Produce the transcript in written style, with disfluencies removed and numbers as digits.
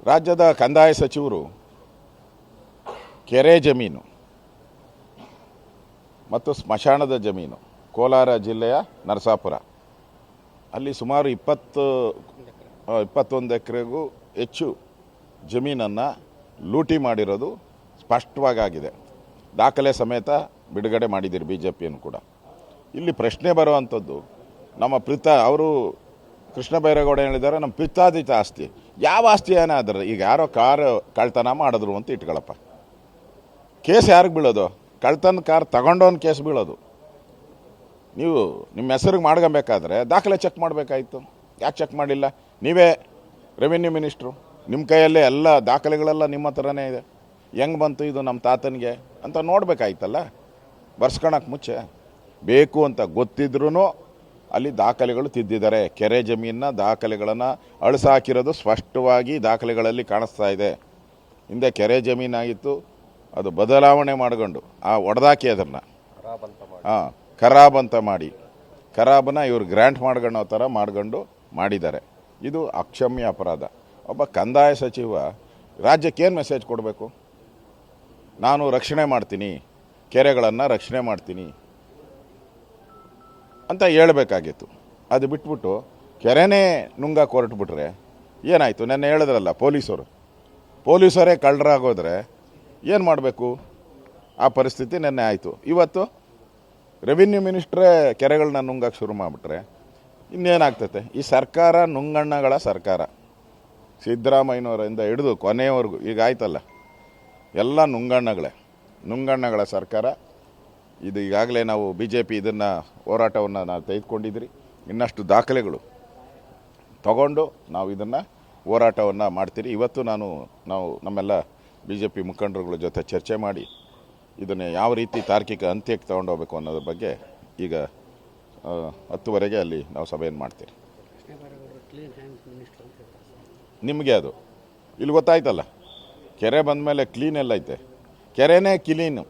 ರಾಜ್ಯದ ಕಂದಾಯ ಸಚಿವರು ಕೆರೆ ಜಮೀನು ಮತ್ತು ಸ್ಮಶಾನದ ಜಮೀನು ಕೋಲಾರ ಜಿಲ್ಲೆಯ ನರಸಾಪುರ ಅಲ್ಲಿ ಸುಮಾರು 21 ಎಕರೆಗೂ ಹೆಚ್ಚು ಜಮೀನನ್ನು ಲೂಟಿ ಮಾಡಿರೋದು ಸ್ಪಷ್ಟವಾಗಿದೆ. ದಾಖಲೆ ಸಮೇತ ಬಿಡುಗಡೆ ಮಾಡಿದ್ದೀರಿ BJPಯನ್ನು ಕೂಡ. ಇಲ್ಲಿ ಪ್ರಶ್ನೆ ಬರುವಂಥದ್ದು, ನಮ್ಮ ಅವರು ಕೃಷ್ಣ ಬೈರೇಗೌಡ ಹೇಳಿದ್ದಾರೆ ನಮ್ಮ ಪಿತ್ತಾದಿತ ಆಸ್ತಿ. ಯಾವ ಆಸ್ತಿ ಏನಾದ್ರೆ ಈಗ ಯಾರೋ ಕಾರ್ ಕಳ್ತನ ಮಾಡಿದ್ರು ಅಂತ ಇಟ್ಕೊಳ್ಳಪ್ಪ, ಕೇಸ್ ಯಾರಿಗೆ ಬೀಳೋದು? ಕಳ್ತನ ಕಾರ್ ತಗೊಂಡೋನ್ ಕೇಸ್ ಬೀಳೋದು. ನೀವು ನಿಮ್ಮ ಹೆಸರಿಗೆ ಮಾಡ್ಕೊಬೇಕಾದ್ರೆ ದಾಖಲೆ ಚೆಕ್ ಮಾಡಬೇಕಾಯಿತು. ಯಾಕೆ ಚೆಕ್ ಮಾಡಿಲ್ಲ? ನೀವೇ ರೆವಿನ್ಯೂ ಮಿನಿಸ್ಟ್ರು, ನಿಮ್ಮ ಕೈಯಲ್ಲೇ ಎಲ್ಲ ದಾಖಲೆಗಳೆಲ್ಲ ನಿಮ್ಮ ಹತ್ರನೇ ಇದೆ. ಹೆಂಗೆ ಬಂತು ಇದು ನಮ್ಮ ತಾತನಿಗೆ ಅಂತ ನೋಡಬೇಕಾಯ್ತಲ್ಲ. ಬರ್ಸ್ಕೊಳಕ್ಕೆ ಮುಂಚೆ ಬೇಕು ಅಂತ ಗೊತ್ತಿದ್ರೂ ಅಲ್ಲಿ ದಾಖಲೆಗಳು ತಿದ್ದಿದ್ದಾರೆ. ಕೆರೆ ಜಮೀನಿನ ದಾಖಲೆಗಳನ್ನು ಅಳಿಸಾಕಿರೋದು ಸ್ಪಷ್ಟವಾಗಿ ದಾಖಲೆಗಳಲ್ಲಿ ಕಾಣಿಸ್ತಾ ಇದೆ. ಹಿಂದೆ ಕೆರೆ ಜಮೀನಾಗಿತ್ತು, ಅದು ಬದಲಾವಣೆ ಮಾಡಿಕೊಂಡು ಒಡೆದಾಕಿ ಅದನ್ನು ಖರಾಬ್ ಅಂತ ಮಾಡಿ ಖರಾಬನ್ನ ಇವರು ಗ್ರ್ಯಾಂಟ್ ಮಾಡ್ಕೊಳ್ಳೋ ಥರ ಮಾಡಿದ್ದಾರೆ. ಇದು ಅಕ್ಷಮ್ಯ ಅಪರಾಧ. ಒಬ್ಬ ಕಂದಾಯ ಸಚಿವ ರಾಜ್ಯಕ್ಕೇನು ಮೆಸೇಜ್ ಕೊಡಬೇಕು? ನಾನು ರಕ್ಷಣೆ ಮಾಡ್ತೀನಿ, ಕೆರೆಗಳನ್ನು ರಕ್ಷಣೆ ಮಾಡ್ತೀನಿ ಅಂತ ಹೇಳಬೇಕಾಗಿತ್ತು. ಅದು ಬಿಟ್ಬಿಟ್ಟು ಕೆರೆನೇ ನುಂಗಕ್ಕೆ ಹೊರಟ್ಬಿಟ್ರೆ ಏನಾಯಿತು? ನೆನ್ನೆ ಹೇಳಿದ್ರಲ್ಲ ಪೊಲೀಸರೇ ಕಳ್ಳರಾಗೋದ್ರೆ ಏನು ಮಾಡಬೇಕು? ಆ ಪರಿಸ್ಥಿತಿ ನೆನ್ನೆ ಆಯಿತು. ಇವತ್ತು ರೆವಿನ್ಯೂ ಮಿನಿಸ್ಟ್ರೇ ಕೆರೆಗಳನ್ನ ನುಂಗಕ್ಕೆ ಶುರು ಮಾಡಿಬಿಟ್ರೆ ಇನ್ನೇನಾಗ್ತತೆ? ಈ ಸರ್ಕಾರ ನುಂಗಣ್ಣಗಳ ಸರ್ಕಾರ. ಸಿದ್ದರಾಮಯ್ಯನವರಿಂದ ಹಿಡಿದು ಕೊನೆಯವರೆಗೂ ಈಗ ಆಯ್ತಲ್ಲ, ಎಲ್ಲ ನುಂಗಣ್ಣಗಳ ಸರ್ಕಾರ. ಇದು ಈಗಾಗಲೇ ನಾವು BJP ಇದನ್ನು ಹೋರಾಟವನ್ನು ನಾವು ತೆಗೆದುಕೊಂಡಿದ್ರಿ. ಇನ್ನಷ್ಟು ದಾಖಲೆಗಳು ತಗೊಂಡು ನಾವು ಇದನ್ನು ಹೋರಾಟವನ್ನು ಮಾಡ್ತೀರಿ. ಇವತ್ತು ನಾವು ನಮ್ಮೆಲ್ಲ BJP ಮುಖಂಡರುಗಳ ಜೊತೆ ಚರ್ಚೆ ಮಾಡಿ ಇದನ್ನು ಯಾವ ರೀತಿ ತಾರ್ಕಿಕ ಅಂತ್ಯಕ್ಕೆ ತಗೊಂಡೋಗ್ಬೇಕು ಅನ್ನೋದ್ರ ಬಗ್ಗೆ ಈಗ 10:00ವರೆಗೆ ಅಲ್ಲಿ ನಾವು ಸಭೆಯನ್ನು ಮಾಡ್ತೀರಿ. ನಿಮಗೆ ಅದು ಇಲ್ಲಿ ಗೊತ್ತಾಯ್ತಲ್ಲ, ಕೆರೆ ಬಂದ ಮೇಲೆ ಕ್ಲೀನ್ ಎಲ್ಲ ಐತೆ. ಕೆರೆನೇ ಕ್ಲೀನು.